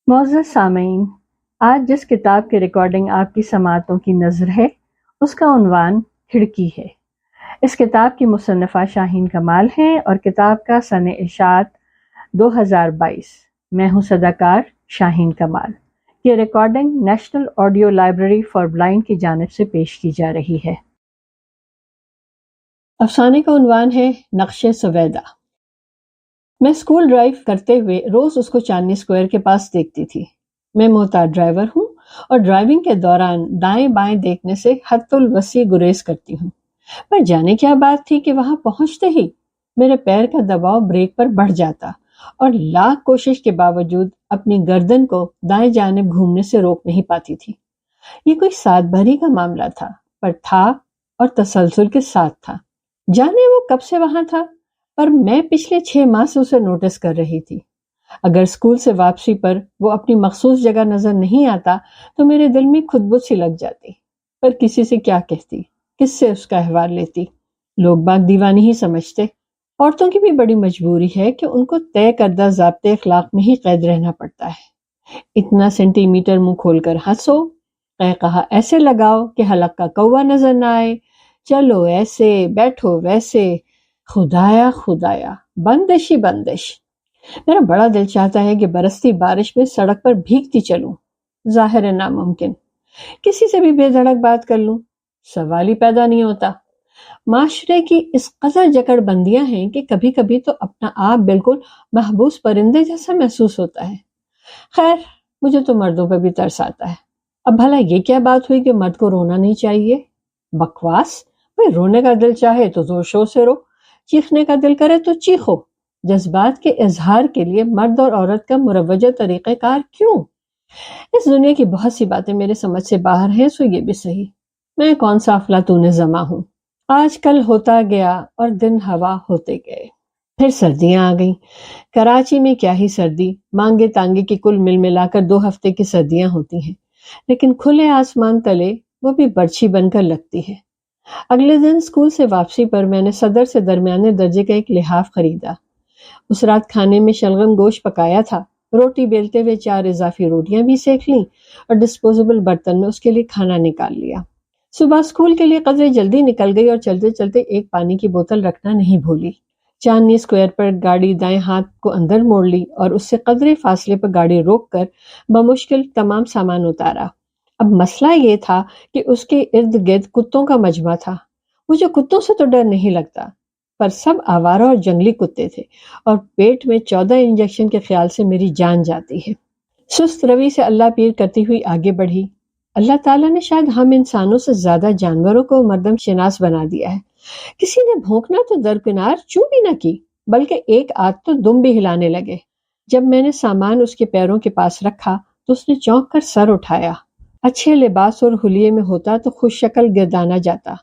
معزز سامعین، آج جس کتاب کی ریکارڈنگ آپ کی سماعتوں کی نظر ہے اس کا عنوان کھڑکی ہے۔ اس کتاب کی مصنفہ شاہین کمال ہیں اور کتاب کا سنِ اشاعت 2022۔ میں ہوں صداکار شاہین کمال۔ یہ recording national audio library for blind کی جانب سے پیش کی جا رہی ہے۔ افسانے کا عنوان ہے نقش سویدہ۔ میں اسکول ڈرائیو کرتے ہوئے روز اس کو چاندنی اسکوائر کے پاس دیکھتی تھی۔ میں محتاط ڈرائیور ہوں اور ڈرائیونگ کے دوران دائیں بائیں دیکھنے سے حد الوسیع گریز کرتی ہوں، پر جانے کیا بات تھی کہ وہاں پہنچتے ہی میرے پیر کا دباؤ بریک پر بڑھ جاتا اور لاکھ کوشش کے باوجود اپنی گردن کو دائیں جانب گھومنے سے روک نہیں پاتی تھی۔ یہ کوئی سات بھری کا معاملہ تھا، پر تھا اور تسلسل کے ساتھ تھا۔ جانے وہ کب سے وہاں تھا، پر میں پچھلے 6 ماہ سے اسے نوٹس کر رہی تھی۔ اگر اسکول سے واپسی پر وہ اپنی مخصوص جگہ نظر نہیں آتا تو میرے دل میں خود بت سی لگ جاتی، پر کسی سے کیا کہتی، کس سے اس کا احوال لیتی؟ لوگ باغ دیوانی ہی سمجھتے۔ عورتوں کی بھی بڑی مجبوری ہے کہ ان کو طے کردہ ضابطے اخلاق میں ہی قید رہنا پڑتا ہے۔ اتنا سینٹی میٹر منہ کھول کر ہنسو، کہا ایسے لگاؤ کہ حلق کا کوا نظر نہ آئے، چلو ایسے، بیٹھو ویسے، خدایا خدایا، بندش ہی بندش۔ میرا بڑا دل چاہتا ہے کہ برستی بارش میں سڑک پر بھیگتی چلوں، ظاہر ہے ناممکن۔ کسی سے بھی بے دھڑک بات کر لوں، سوال ہی پیدا نہیں ہوتا۔ معاشرے کی اس قدر جکڑ بندیاں ہیں کہ کبھی کبھی تو اپنا آپ بالکل محبوس پرندے جیسا محسوس ہوتا ہے۔ خیر، مجھے تو مردوں پہ بھی ترس آتا ہے۔ اب بھلا یہ کیا بات ہوئی کہ مرد کو رونا نہیں چاہیے؟ بکواس! بھئی رونے کا دل چاہے تو زور شور سے رو، چیخنے کا دل کرے تو چیخو۔ جذبات کے اظہار کے لیے مرد اور عورت کا مروجہ طریقہ کار کیوں؟ اس دنیا کی بہت سی باتیں میرے سمجھ سے باہر ہیں، سو یہ بھی صحیح۔ میں کون سا افلاطون زماں ہوں۔ آج کل ہوتا گیا اور دن ہوا ہوتے گئے۔ پھر سردیاں آ گئیں۔ کراچی میں کیا ہی سردی، مانگے تانگے کی کل مل ملا کر 2 ہفتے کی سردیاں ہوتی ہیں، لیکن کھلے آسمان تلے وہ بھی برچھی بن کر لگتی ہے۔ اگلے دن اسکول سے واپسی پر میں نے صدر سے درمیانے درجے کا ایک لحاف خریدا۔ اس رات کھانے میں شلغم گوشت پکایا تھا، روٹی بیلتے ہوئے 4 اضافی روٹیاں بھی سیک لیں اور ڈسپوزیبل برتن میں اس کے لیے کھانا نکال لیا۔ صبح اسکول کے لیے قدرے جلدی نکل گئی اور چلتے چلتے ایک پانی کی بوتل رکھنا نہیں بھولی۔ چاندنی اسکوائر پر گاڑی دائیں ہاتھ کو اندر موڑ لی اور اس سے قدرے فاصلے پر گاڑی روک کر بمشکل تمام سامان اتارا۔ اب مسئلہ یہ تھا کہ اس کے ارد گرد کتوں کا مجمع تھا۔ مجھے کتوں سے تو ڈر نہیں لگتا، پر سب آوارہ اور جنگلی کتے تھے اور پیٹ میں 14 انجیکشن کے خیال سے میری جان جاتی ہے۔ سست روی سے اللہ پیر کرتی ہوئی آگے بڑھی۔ اللہ تعالیٰ نے شاید ہم انسانوں سے زیادہ جانوروں کو مردم شناس بنا دیا ہے۔ کسی نے بھونکنا تو درکنار چوں بھی نہ کی، بلکہ ایک آدھ تو دم بھی ہلانے لگے۔ جب میں نے سامان اس کے پیروں کے پاس رکھا تو اس نے چونک کر سر اٹھایا۔ اچھے لباس اور حلیے میں ہوتا تو خوش شکل گردانا جاتا،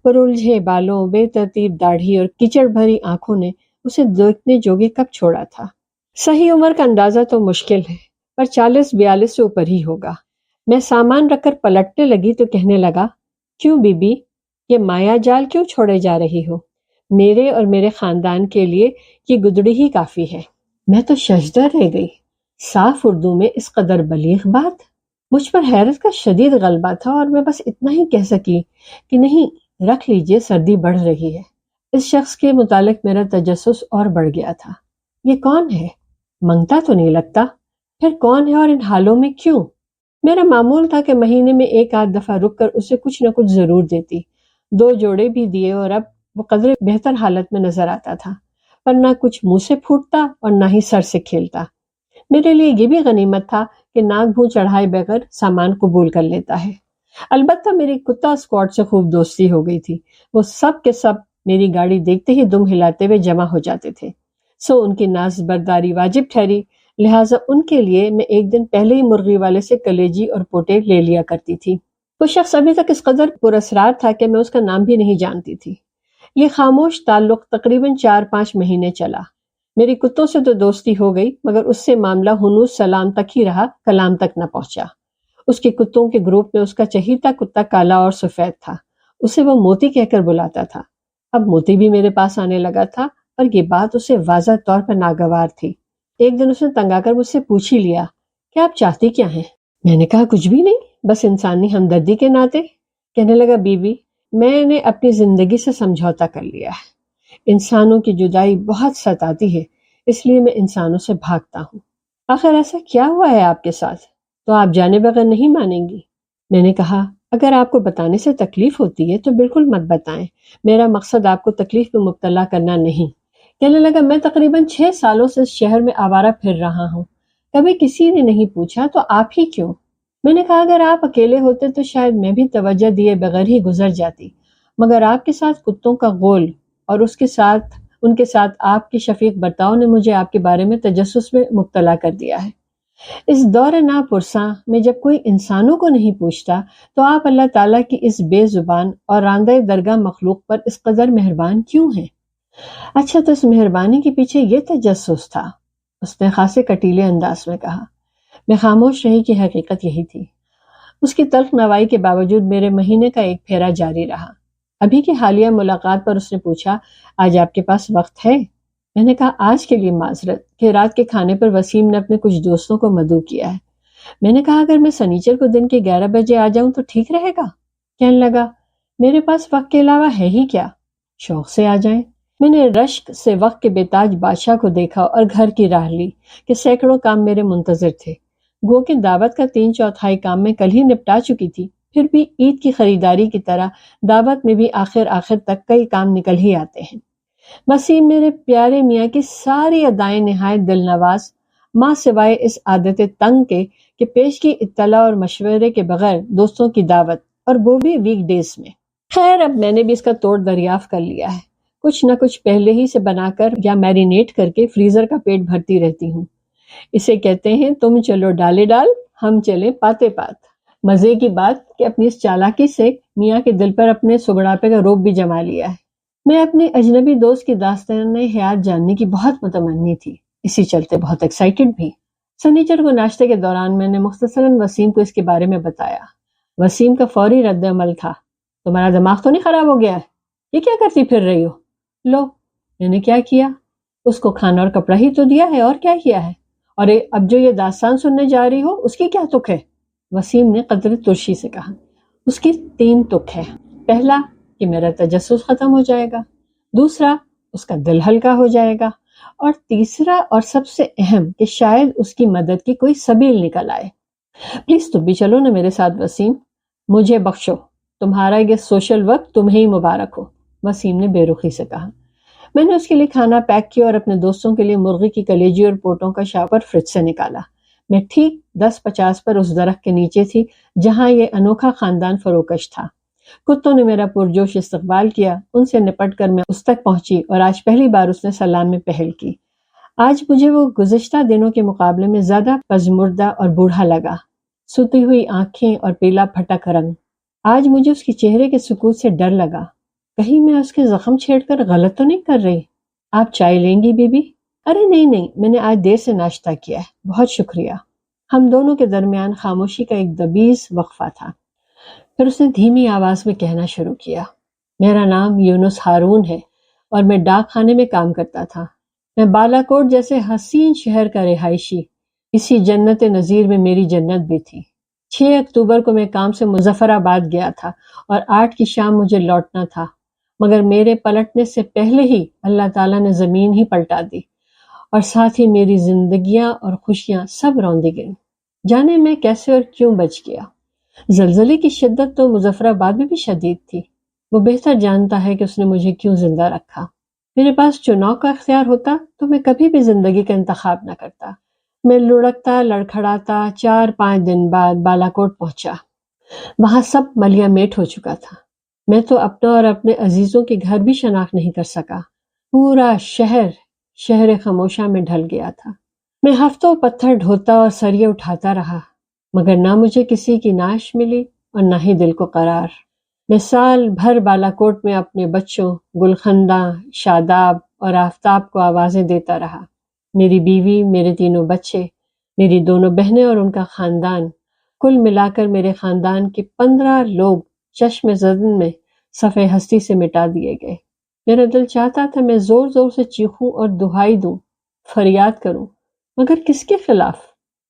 پر الجھے بالوں، بے ترتیب داڑھی اور کیچڑ بھری آنکھوں نے اسے دیکھنے جوگے کب چھوڑا تھا۔ صحیح عمر کا اندازہ تو مشکل ہے، پر 40-42 سے اوپر ہی ہوگا۔ میں سامان رکھ کر پلٹنے لگی تو کہنے لگا، کیوں بی بی، یہ مایا جال کیوں چھوڑے جا رہی ہو؟ میرے اور میرے خاندان کے لیے یہ گدڑی ہی کافی ہے۔ میں تو ششدر رہ گئی۔ صاف اردو میں اس قدر بلیغ بات؟ مجھ پر حیرت کا شدید غلبہ تھا اور میں بس اتنا ہی کہہ سکی کہ نہیں، رکھ لیجئے، سردی بڑھ رہی ہے۔ اس شخص کے متعلق میرا تجسس اور بڑھ گیا تھا۔ یہ کون ہے؟ منگتا تو نہیں لگتا؟ پھر کون ہے اور ان حالوں میں کیوں؟ میرا معمول تھا کہ مہینے میں ایک آدھ دفعہ رک کر اسے کچھ نہ کچھ ضرور دیتی۔ 2 جوڑے بھی دیے اور اب وہ قدرے بہتر حالت میں نظر آتا تھا، پر نہ کچھ منہ سے پھوٹتا اور نہ ہی سر سے کھیلتا۔ میرے لیے یہ بھی غنیمت تھا کہ ناک منہ چڑھائے بغیر سامان قبول کر لیتا ہے۔ البتہ میری کتا اسکواڈ سے خوب دوستی ہو گئی تھی۔ وہ سب کے سب میری گاڑی دیکھتے ہی دم ہلاتے ہوئے جمع ہو جاتے تھے، سو ان کی ناز برداری واجب ٹھہری۔ لہٰذا ان کے لیے میں ایک دن پہلے ہی مرغی والے سے کلیجی اور پوٹے لے لیا کرتی تھی۔ وہ شخص ابھی تک اس قدر پراسرار تھا کہ میں اس کا نام بھی نہیں جانتی تھی۔ یہ خاموش تعلق تقریباً 4-5 مہینے چلا۔ میری کتوں سے تو دوستی ہو گئی، مگر اس سے معاملہ ہنوز سلام تک ہی رہا، کلام تک نہ پہنچا۔ اس کے کتوں کے گروپ میں اس کا چہیتا کتا کالا اور سفید تھا۔ اسے وہ موتی کہہ کر بلاتا تھا۔ اب موتی بھی میرے پاس آنے لگا تھا اور یہ بات اسے واضح طور پر ناگوار تھی۔ ایک دن اس نے تنگ آ کر مجھ سے پوچھ ہی لیا، کہ آپ چاہتی کیا ہیں؟ میں نے کہا کچھ بھی نہیں، بس انسانی ہمدردی کے ناطے۔ کہنے لگا بیوی میں نے اپنی زندگی سے سمجھوتا کر لیا ہے، انسانوں کی جدائی بہت ستاتی ہے، اس لیے میں انسانوں سے بھاگتا ہوں۔ آخر ایسا کیا ہوا ہے آپ کے ساتھ؟ تو آپ جانے بغیر نہیں مانیں گی۔ میں نے کہا اگر آپ کو بتانے سے تکلیف ہوتی ہے تو بالکل مت بتائیں، میرا مقصد آپ کو تکلیف میں مبتلا کرنا نہیں۔ کہنے لگا میں تقریباً 6 سالوں سے اس شہر میں آوارہ پھر رہا ہوں، کبھی کسی نے نہیں پوچھا تو آپ ہی کیوں؟ میں نے کہا اگر آپ اکیلے ہوتے تو شاید میں بھی توجہ دیے بغیر ہی گزر جاتی، مگر آپ کے ساتھ کتوں کا غول اور ان کے ساتھ آپ کی شفیق برتاؤ نے مجھے آپ کے بارے میں تجسس میں مبتلا کر دیا ہے۔ اس دور ناپرساں میں جب کوئی انسانوں کو نہیں پوچھتا تو آپ اللہ تعالیٰ کی اس بے زبان اور راندہ درگاہ مخلوق پر اس قدر مہربان کیوں ہیں؟ اچھا تو اس مہربانی کے پیچھے یہ تجسس تھا، اس نے خاصے کٹیلے انداز میں کہا۔ میں خاموش رہی کہ حقیقت یہی تھی۔ اس کی تلخ نوائی کے باوجود میرے مہینے کا ایک پھیرا جاری رہا۔ ابھی کی حالیہ ملاقات پر اس نے پوچھا آج آپ کے پاس وقت ہے؟ میں نے کہا آج کے لیے معذرت کہ رات کے کھانے پر وسیم نے اپنے کچھ دوستوں کو مدعو کیا ہے۔ میں نے کہا اگر میں سنیچر کو دن کے 11 بجے آ جاؤں تو ٹھیک رہے گا؟ کہنے لگا میرے پاس وقت کے علاوہ ہے ہی کیا، شوق سے آ جائیں۔ میں نے رشک سے وقت کے بیتاج بادشاہ کو دیکھا اور گھر کی راہ لی کہ سینکڑوں کام میرے منتظر تھے۔ گو کہ دعوت کا 3/4 کام میں کل ہی نپٹا چکی تھی، پھر بھی عید کی خریداری کی طرح دعوت میں بھی آخر تک کئی کام نکل ہی آتے ہیں۔ وسیم میرے پیارے میاں کی ساری ادائیں نہایت دل نواز، ماں سوائے اس عادت تنگ کے کہ پیش کی اطلاع اور مشورے کے بغیر دوستوں کی دعوت، اور وہ بھی ویک ڈیز میں۔ خیر اب میں نے بھی اس کا توڑ دریافت کر لیا ہے، کچھ نہ کچھ پہلے ہی سے بنا کر یا میرینیٹ کر کے فریزر کا پیٹ بھرتی رہتی ہوں۔ اسے کہتے ہیں تم چلو ڈالے ڈال، ہم چلیں پاتے پات۔ مزے کی بات کہ اپنی اس چالاکی سے میاں کے دل پر اپنے سگڑاپے کا روب بھی جما لیا ہے۔ میں اپنے اجنبی دوست کی داستان حیات جاننے کی بہت متمنی تھی، اسی چلتے بہت ایکسائٹڈ بھی۔ سنیچر کو ناشتے کے دوران میں نے مختصراً وسیم کو اس کے بارے میں بتایا۔ وسیم کا فوری رد عمل تھا تمہارا دماغ تو نہیں خراب ہو گیا ہے؟ یہ کیا کرتی پھر رہی ہو؟ لو میں نے کیا کیا؟ اس کو کھانا اور کپڑا ہی تو دیا ہے، اور کیا کیا ہے؟ اور اب جو یہ داستان سننے جا رہی ہو اس کی کیا تک ہے؟ وسیم نے قدر ترشی سے کہا۔ اس کی 3 تک ہے۔ پہلا کہ میرا تجسس ختم ہو جائے گا، دوسرا اس کا دل ہلکا ہو جائے گا، اور تیسرا اور سب سے اہم کہ شاید اس کی مدد کی کوئی سبیل نکل آئے۔ پلیز تم بھی چلو نا میرے ساتھ وسیم، مجھے بخشو، تمہارا یہ سوشل وقت تمہیں ہی مبارک ہو، وسیم نے بے رخی سے کہا۔ میں نے اس کے لیے کھانا پیک کیا اور اپنے دوستوں کے لیے مرغی کی کلیجی اور پوٹوں کا شاور فریج سے نکالا۔ میں ٹھیک 10:50 پر اس درخت کے نیچے تھی جہاں یہ انوکھا خاندان فروکش تھا۔ کتوں نے میرا پرجوش استقبال کیا، ان سے نپٹ کر میں اس تک پہنچی اور آج پہلی بار اس نے سلام میں پہل کی۔ آج مجھے وہ گزشتہ دنوں کے مقابلے میں زیادہ پژمردہ اور بوڑھا لگا، سوتی ہوئی آنکھیں اور پیلا پھٹک رنگ۔ آج مجھے اس کے چہرے کے سکوت سے ڈر لگا، کہیں میں اس کے زخم چھیڑ کر غلط تو نہیں کر رہی۔ آپ چائے لیں گی بی بی؟ ارے نہیں، میں نے آج دیر سے ناشتہ کیا ہے، بہت شکریہ۔ ہم دونوں کے درمیان خاموشی کا ایک دبیز وقفہ تھا، پھر اس نے دھیمی آواز میں کہنا شروع کیا، میرا نام یونس ہارون ہے اور میں ڈاک خانے میں کام کرتا تھا۔ میں بالا کوٹ جیسے حسین شہر کا رہائشی، اسی جنت نظیر میں میری جنت بھی تھی۔ 6 اکتوبر کو میں کام سے مظفر آباد گیا تھا اور 8 کی شام مجھے لوٹنا تھا، مگر میرے پلٹنے سے پہلے ہی اللہ تعالیٰ نے زمین ہی پلٹا دی اور ساتھ ہی میری زندگیاں اور خوشیاں سب روندی گئیں۔ جانے میں کیسے اور کیوں بچ گیا۔ زلزلے کی شدت تو مظفر آباد میں بھی شدید تھی، وہ بہتر جانتا ہے کہ اس نے مجھے کیوں زندہ رکھا۔ میرے پاس چناؤ کا اختیار ہوتا تو میں کبھی بھی زندگی کا انتخاب نہ کرتا۔ میں لڑکتا لڑکھڑاتا 4-5 دن بعد بالا کوٹ پہنچا۔ وہاں سب ملیا میٹ ہو چکا تھا۔ میں تو اپنا اور اپنے عزیزوں کے گھر بھی شناخت نہیں کر سکا۔ پورا شہر خاموشہ میں ڈھل گیا تھا۔ میں ہفتوں پتھر ڈھوتا اور سریے اٹھاتا رہا، مگر نہ مجھے کسی کی ناش ملی اور نہ ہی دل کو قرار۔ میں سال بھر بالا کوٹ میں اپنے بچوں گلخندہ، شاداب اور آفتاب کو آوازیں دیتا رہا۔ میری بیوی، میرے 3 بچے، میری 2 بہنیں اور ان کا خاندان، کل ملا کر میرے خاندان کے 15 لوگ چشم زدن میں صفحہ ہستی سے مٹا دیے گئے۔ میرا دل چاہتا تھا میں زور زور سے چیخوں اور دہائی دوں، فریاد کروں، مگر کس کے خلاف؟